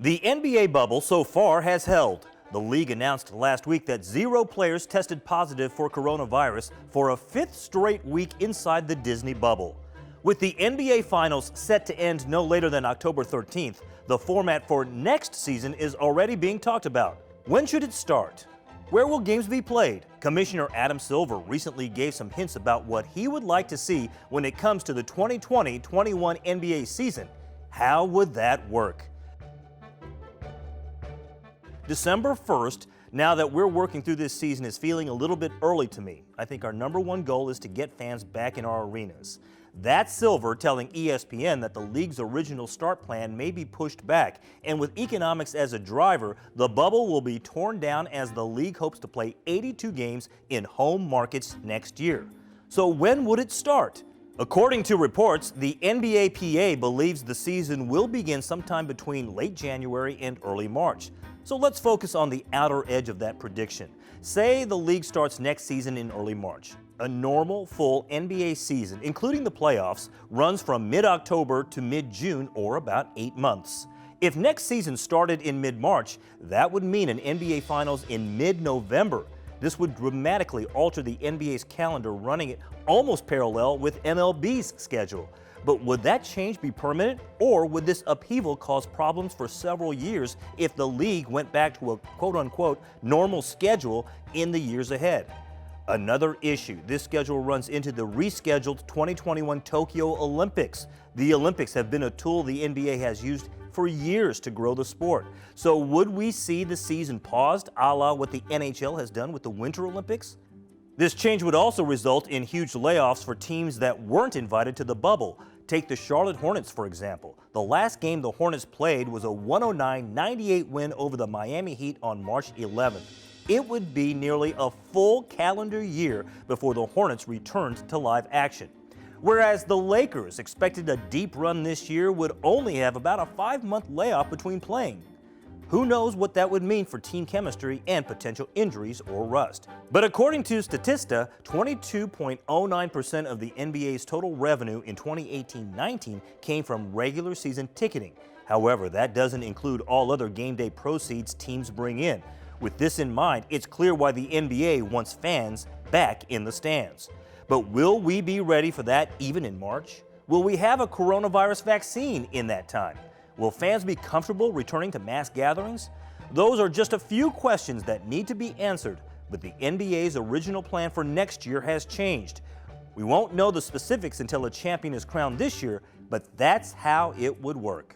The NBA bubble so far has held. The league announced last week that 0 players tested positive for coronavirus for a 5th straight week inside the Disney bubble. With the NBA Finals set to end no later than October 13th, the format for next season is already being talked about. When should it start? Where will games be played? Commissioner Adam Silver recently gave some hints about what he would like to see when it comes to the 2020-21 NBA season. How would that work? December 1st, now that we're working through this season, is feeling a little bit early to me. I think our #1 goal is to get fans back in our arenas. That's Silver telling ESPN that the league's original start plan may be pushed back, and with economics as a driver, the bubble will be torn down as the league hopes to play 82 games in home markets next year. So when would it start? According to reports, the NBAPA believes the season will begin sometime between late January and early March. So let's focus on the outer edge of that prediction. Say the league starts next season in early March. A normal full NBA season, including the playoffs, runs from mid-October to mid-June, or about 8 months. If next season started in mid-March, that would mean an NBA Finals in mid-November. This would dramatically alter the NBA's calendar, running it almost parallel with MLB's schedule. But would that change be permanent, or would this upheaval cause problems for several years if the league went back to a quote-unquote normal schedule in the years ahead? Another issue, this schedule runs into the rescheduled 2021 Tokyo Olympics. The Olympics have been a tool the NBA has used for years to grow the sport. So would we see the season paused, a la what the NHL has done with the Winter Olympics? This change would also result in huge layoffs for teams that weren't invited to the bubble. Take the Charlotte Hornets, for example. The last game the Hornets played was a 109-98 win over the Miami Heat on March 11th. It would be nearly a full calendar year before the Hornets returned to live action. Whereas the Lakers expected a deep run this year would only have about a 5-month layoff between playing. Who knows what that would mean for team chemistry and potential injuries or rust. But according to Statista, 22.09% of the NBA's total revenue in 2018-19 came from regular season ticketing. However, that doesn't include all other game day proceeds teams bring in. With this in mind, it's clear why the NBA wants fans back in the stands. But will we be ready for that even in March? Will we have a coronavirus vaccine in that time? Will fans be comfortable returning to mass gatherings? Those are just a few questions that need to be answered, but the NBA's original plan for next year has changed. We won't know the specifics until a champion is crowned this year, but that's how it would work.